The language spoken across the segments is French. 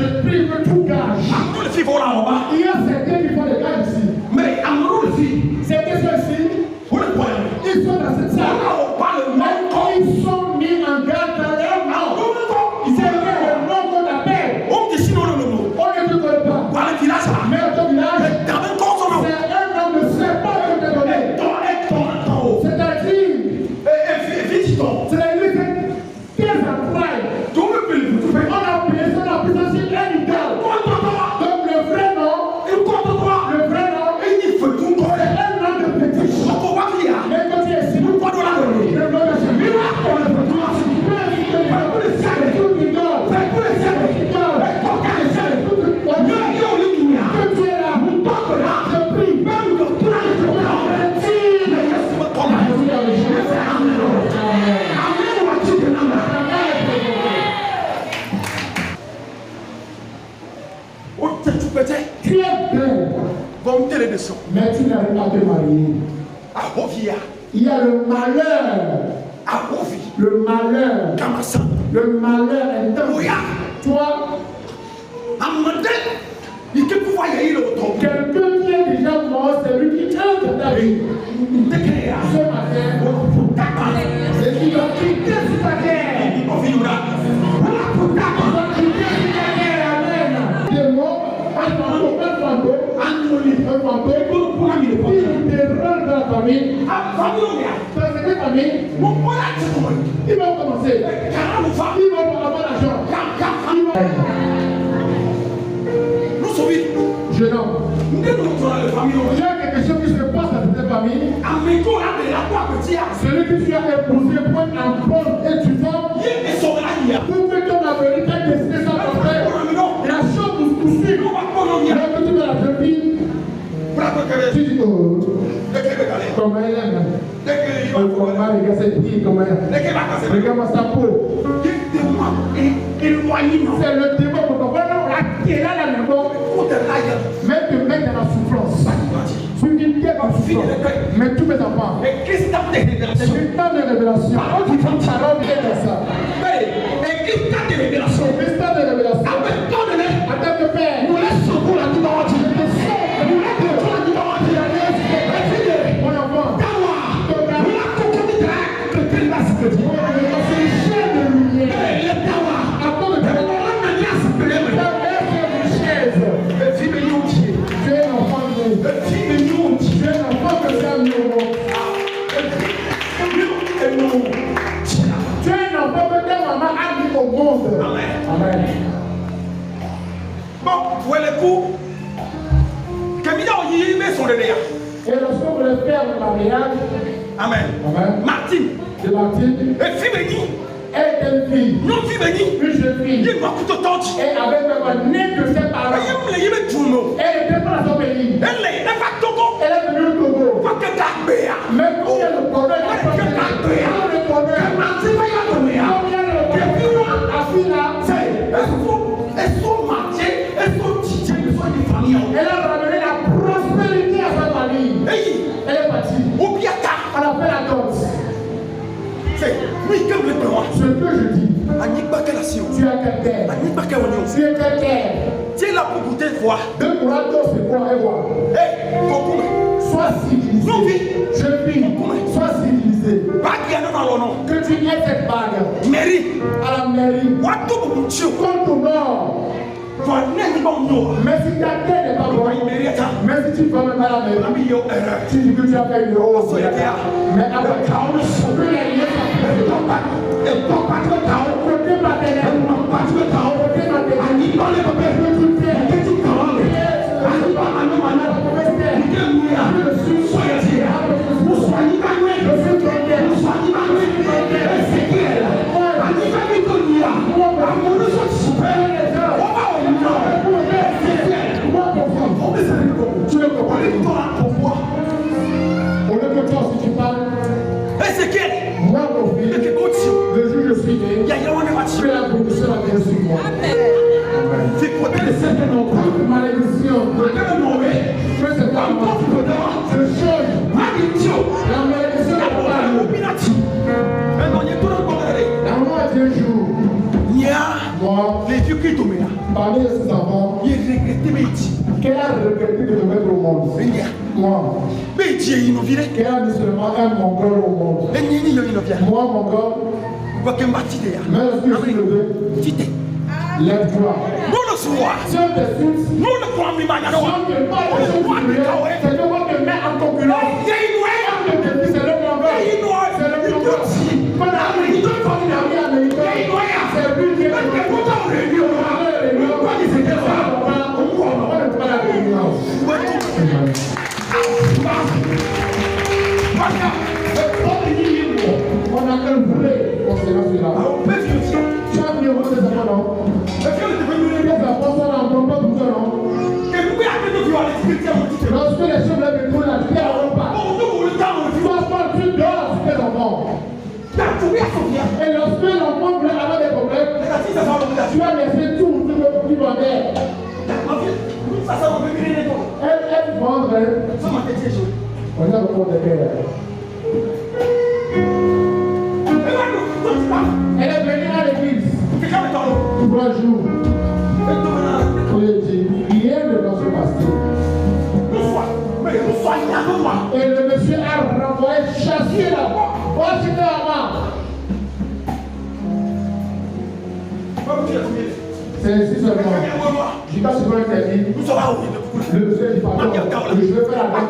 Je prie que tout gage. Il y a certains qui font des gages ici. Mais Certains sont ici. Ils sont dans cette salle. Mais ils sont mis en garde dans leur nom. C'est le nom qu'on appelle. On ne te connaît pas. Mais ton village, c'est un nom de serpent que te donné. C'est-à-dire tes entrailles. On a appelé ça la puissance inégale. Donc le vrai nom, c'est un nom de petit. Mais quand tu es ici, le nom de celui-là, on le fait mais tu n'arrives pas à te marier. Il y a le malheur. Le malheur. Le malheur est dans toi. Quelqu'un qui est déjà mort, c'est lui qui entre ta vie. Ce matin, c'est qui va quitter ta terre. Des mots, un fantôme, il te rentre dans la famille. Dans cette famille, ils vont commencer. Ils vont avoir l'argent. Jeune homme, il y a quelque chose qui se passe dans cette famille. Celui que tu as épousé pour un bon et tu vas pour que ton avenir t'a décidé sans faire. La chose vous poursuit. Alors que tu mets la jeune fille, tu dis oh, comment elle aime. Regarde cette fille, comment elle aime. Regarde sa peau. C'est le démon pour comprendre. Qui est là la maison. Mais te mettre dans la souffrance. Tu dis que dans la souffrance. Mais tous mes enfants. C'est une temps de révélation. On dit que ta robe est dans ça. C'est une temps de révélation. Attends de père. Nous laissons pour la tout en entier. Mon enfant. Amen. Bon, vous voyez le coup. Et lorsqu'on voulait faire le mariage, Amen. Martine. De Martine. Et fille bénie. Et une fille. Une jeune fille. Et avec un nez de ses parents. Elle était pas dans son pays. Elle est venue au Togo. Mais où est le problème? Elle a ramené la prospérité à sa famille. Elle est partie. Elle a fait la danse. Ce que je dis, tu as quelle terre? Tu es quelle terre? De quoi c'est quoi et voir. Sois civilisé. Je prie, sois civilisé. Que tu aies cette bague. À la mairie. Comme ton nom. Mais si ta terre n'est pas bonne, mais si tu vas même à la mairie, tu dis que tu as fait une erreur. Mais avec ta honte, on peut les lier. Côté maternel, côté tu le comprends pourquoi? Au lieu que toi si tu parles, moi mon fils, le jour je suis né, tu es la bénédiction la vie sur moi. C'est pour te laisser que non, toute malédiction, que c'est pas moi, je change. Parmi ses enfants, il regrettait. Qu'elle a regretté de le mettre au monde. Moi. Mais Dieu, il nous virait. Qu'elle a mis seulement un mongol au monde. Moi, mongol. Quoi que Mathilde. Mais lorsque je suis levé, lève-toi. Nous le soir. Si on t'insulte, nous le croyons, si on te parle de choses supérieures, c'est que moi te mets en concurrence. C'est le mongol. C'est le mongol. Quand on a mis une famille américaine, c'est plus dur. On a qu'un boulet concernant cela. Tu as mis au monde des enfants, non? Les enfants sont en bon temps, non? Lorsque les choses lèvent le là, tu ne les pas. Tu dois prendre plus dehors sur tes enfants. Et lorsque l'enfant voulait avoir des problèmes, tu as laissé tout qui va faire. Elle vendrait. On a beaucoup de guerre. Elle est venue à l'église 3 jours. Elle dit, rien ne doit se passer. Et le monsieur a renvoyé, chassé là-bas. Voici la main. C'est ainsi seulement. Je ne sais pas si vous l'avez dit. Le monsieur dit pardon. Je vais faire la bête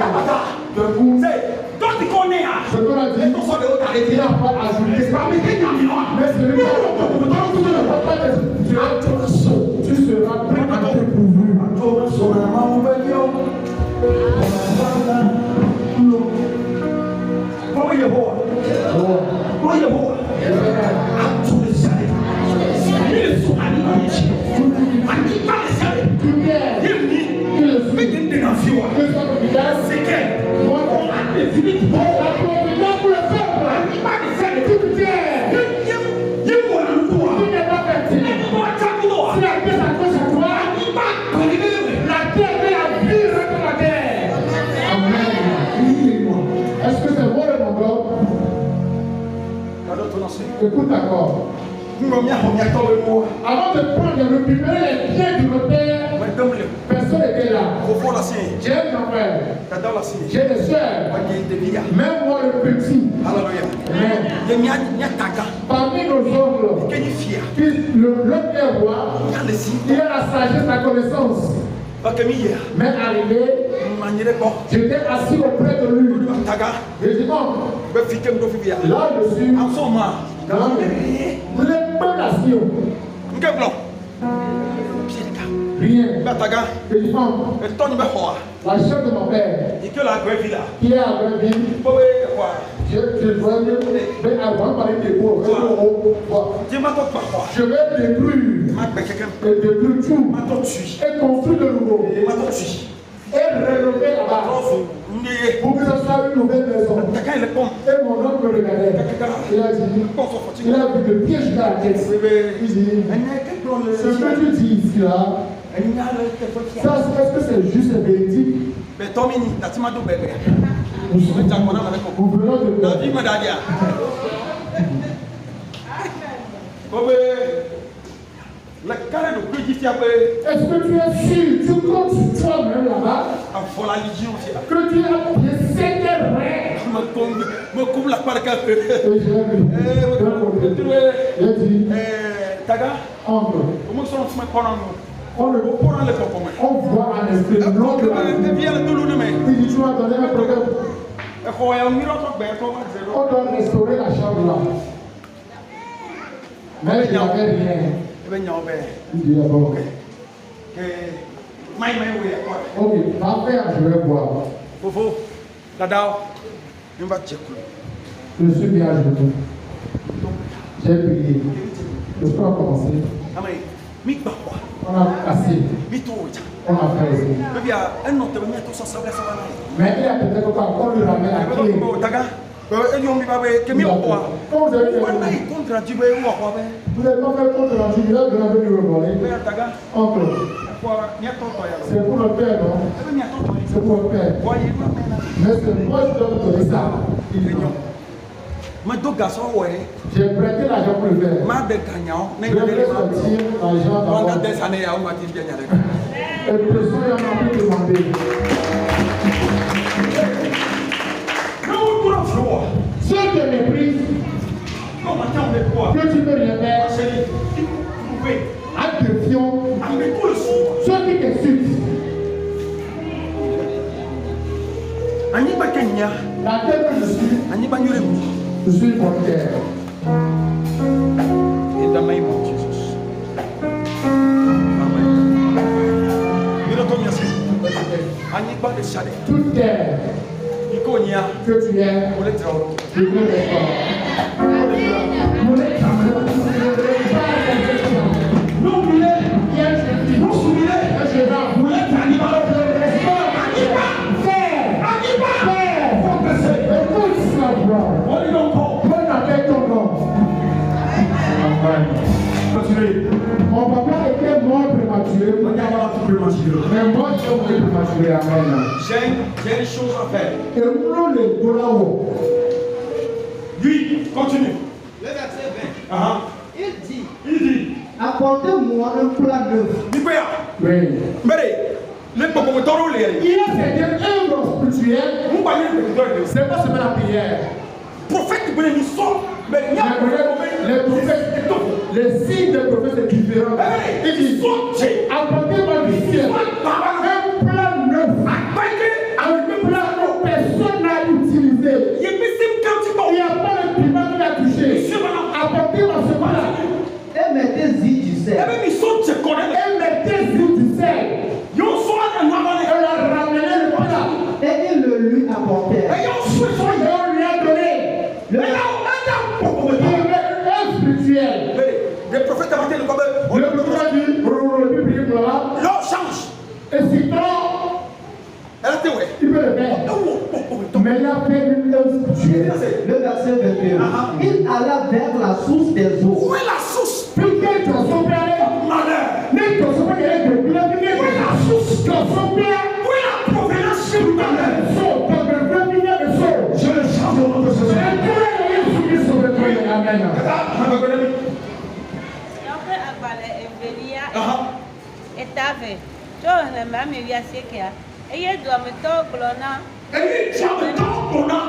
de vous. Ce qu'on a dit, il n'a pas ajouté. Mais celui qui tu seras pris à te pourvu. Écoute d'accord. Avant de prendre de récupérer les biens du repère, personne n'était là. J'ai un frère, j'ai des soeurs, même moi le petit. Parmi nos oncles, l'homme est roi, il a la sagesse, la connaissance. Mais arrivé, j'étais assis auprès de lui. Je dis non, là-dessus, vous n'êtes pas nation. Rien. Je dis non, la chef de mon père, qui est à Greville, je dois dire, mais avant parler des pauvres, je vais détruire tout et construire de nouveau et rénover là-bas pour que ce soit une nouvelle maison. Et mon oncle me regardait, il a vu le pied jusqu'à la tête. Il dit, ce que tu dis ici là, ça, est-ce que c'est juste et véridique? Nous venons de est-ce que tu es sûr, tu comptes toi-même là-bas, que tu as piécé tes rêves? Et dit, oncle, on voit en effet le nom de la vie. Il dit, tu vas donner un problème. On doit restaurer la chambre là. Mais il n'y avait rien. Il dit d'abord, ok, va faire, je vais boire. Je suis bien à genoux. J'ai prié. Le soir a commencé. On a cassé. On a fait aussi. Mais il a peut-être pas encore le ramène à clé. Vous n'avez pas fait compte rendu, il a demandé de revoler. Oncle, c'est pour le père, non? C'est pour le père. Mais c'est moi qui dois vous donner ça. J'ai prêté l'argent pour le faire. Je vais sortir l'argent d'abord. Et personne n'a pu demander. Ceux qui méprisent, que tu peux rien faire, attention, ceux qui t'insultent, la tête que je suis volontaire. In the name of Jesus. Amen. Toute terre que tu es, je veux mon papa était mort prématuré, mais moi je suis mort prématuré. Amen. J'ai une chose à faire. Et nous le doulons. Lui, continue. Le verset 20. Il dit, apportez-moi un plat neuf. Oui. Il y a certaines œuvres spirituelles, c'est pas seulement la prière. Prophète qui veut nous sortir, mais il y a les prophètes, les signes des prophètes sont différents. Ils disent, apportez-moi du ciel un plat neuf, un plat que personne n'a utilisé. Il n'y a pas de piment qui l'a touché. Apportez-moi ce plat. Et mettez-y du sel. Et mettez-y du sel. Elle a ramené le plat. Et ils le lui apportèrent. Et on lui a donné. Spirituel. Les prophètes ont dit le prophète a dit l'eau change. Et citron, elle était où? il peut le faire. Mais il a fait une œuvre spirituelle. Le verset 21. Il alla vers la source des eaux. Où est la source? Puisque ton son père Malheur. mais ton son père est de où est la source? Ton son père, Où est la provenance du malheur? je le change au nom de Jésus. Amen.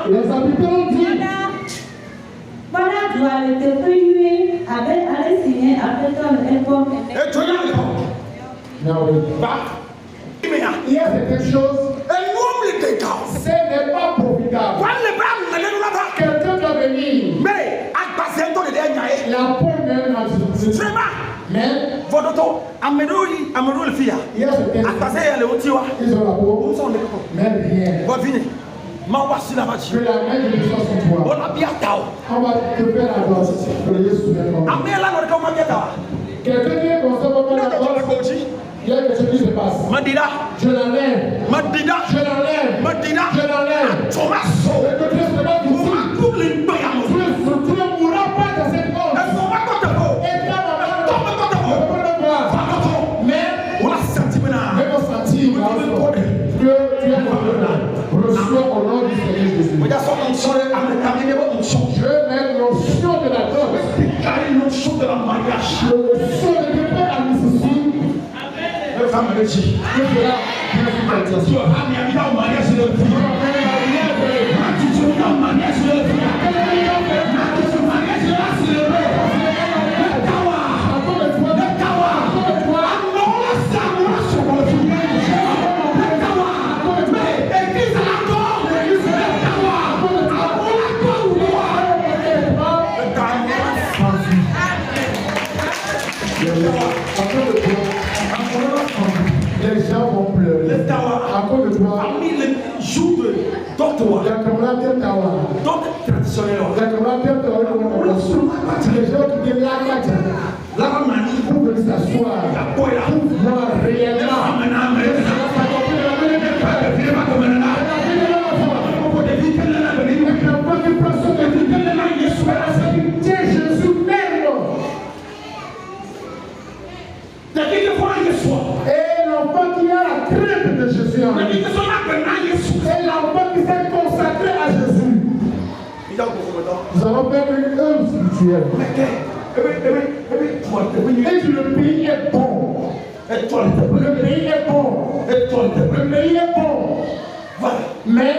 Les habitants disent voilà, tu vas le témoigner avec aller signer avec toi le impôt. Et tu regardes. non, oui. Il y a certaines choses, ce n'est pas profitable. Quelqu'un doit venir. La peau même n'a mais il y a certaines choses, ils ont la peau, mais rien. Que la main de Dieu soit sur toi. On va te faire la danse. Quelqu'un qui est comme ça, on va faire la danse. Il y a quelque chose qui se passe. Je l'enlève. Je l'enlève. Je l'enlève. Le Dieu se bat ici. Tu ne mourras pas dans cette mort. Et ta maman ne peut le voir. Mais on sentit que tu es mon reçois au nom du Seigneur Jésus. Je mets l'onction de la grâce. L'onction de la mariage. L'onction de Dieu à Mississippi. Le femme de Dieu. Les gens vont pleurer. À cause de toi. Parmi les jours de docteur, donc traditionnel. Les gens qui viennent là, pour venir s'asseoir, pour voir réellement. Et l'enfant qui a la crainte de Jésus en lui. Et l'enfant qui s'est consacré à Jésus. Nous allons faire une œuvre spirituelle. Et le pays est bon. Le pays est bon. Le pays est bon. Voilà. Mais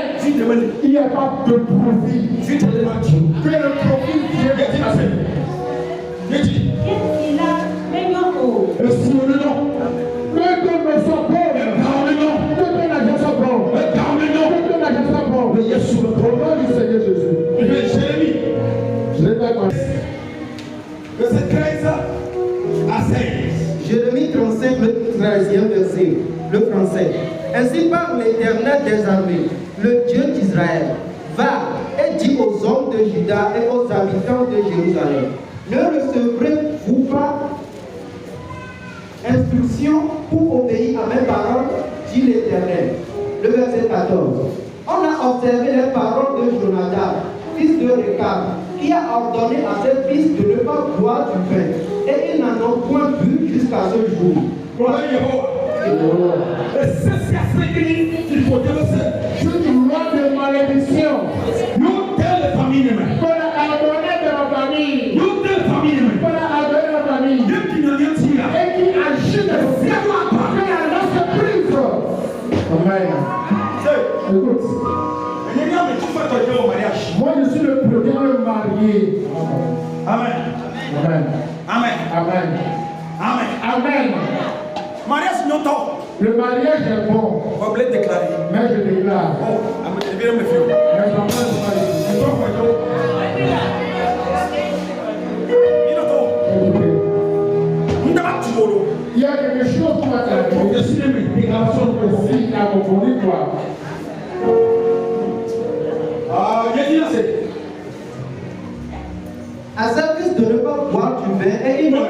il n'y a pas de profit. Que le profit vienne. Et si on est non, que ton soit bon, que ton argent soit bon, que ton argent soit bon. Mais Yeshua, au nom du Seigneur Jésus. Jérémie, Je l'ai pas compris. verset 13 à 16. Jérémie 35, le 13e verset, le français. Ainsi parle l'Éternel des armées, le Dieu d'Israël. Va et dis aux hommes de Juda et aux habitants de Jérusalem, ne recevrez-vous pas instruction pour obéir à mes paroles, dit l'Éternel. Le verset 14. On a observé les paroles de Jonadab, fils de Récab, qui a ordonné à ses fils de ne pas boire du vin, et ils n'en ont point bu jusqu'à ce jour. Une loi de malédiction. Nous, telle famille, Pour abonner de la famille. nous, telle famille, Pour abonner de la famille. Dieu qui n'a rien tiré. Et qui agit de que la lance prise. Amen. Écoute. Moi je suis le premier marié. Amen. Amen. Amen. Amen. Amen. Amen. Mariage non tant. Le mariage est bon. On va déclarer. Mais je déclare. Oh, je vais me faire. Mais j'en peux le mariage. Il y a quelque chose qui va t'arriver. Si tu as compris toi. Ah, il a dit À sa fils de ne pas boire du vin et il n'en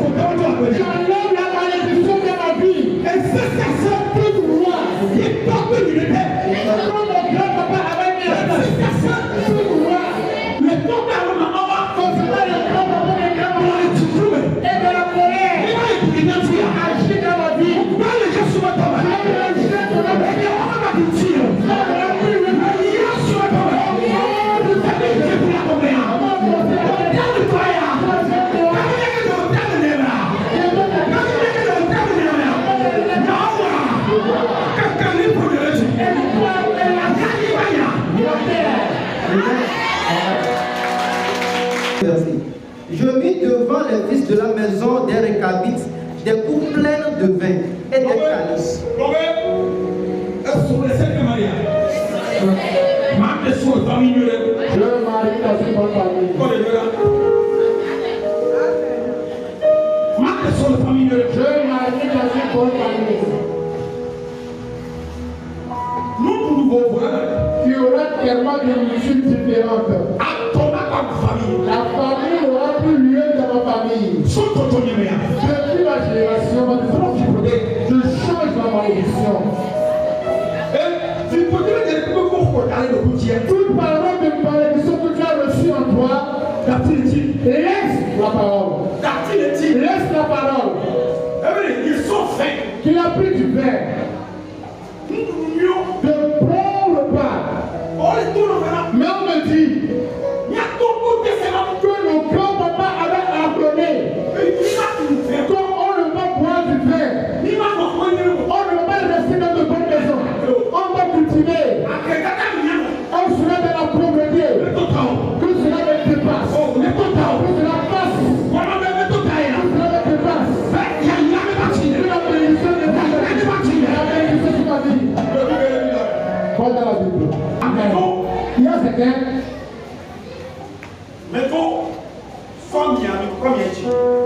J'enlève la malédiction de ma vie. Et c'est ça, tout droit. Il porte une épée. Et quand mon grand-papa avait mis la main, tout droit. Le temps on va considérer le grand-papa et le grand-papa. Et de la colère. Agis dans ma vie. Je mis devant les fils de la maison des Récabites des coupes pleines de vin et des calices. Je me marie dans une bonne famille. Je me marie dans une bonne famille. Il y aura tellement de musiques différentes. La famille n'aura plus lieu dans ma famille. Depuis la génération, je change ma malédiction. Toute parole de malédiction que tu as reçue en toi, laisse la parole. Laisse la parole. Ils sont faits. Qu'il a pris du verre. De bon repas. Mais on me dit que nos grands-papas avaient ordonné qu'on ne va boire du vin. On ne va pas rester dans de bonnes maisons. On va cultiver. On sera dans la pauvreté. Que cela me dépasse. Que cela passe. Que cela me dépasse. Que la bénédiction de Dieu. La bénédiction de ma vie. Pas dans la Bible. Amen. Il y a certains. Mais bon, famille, comme il dit.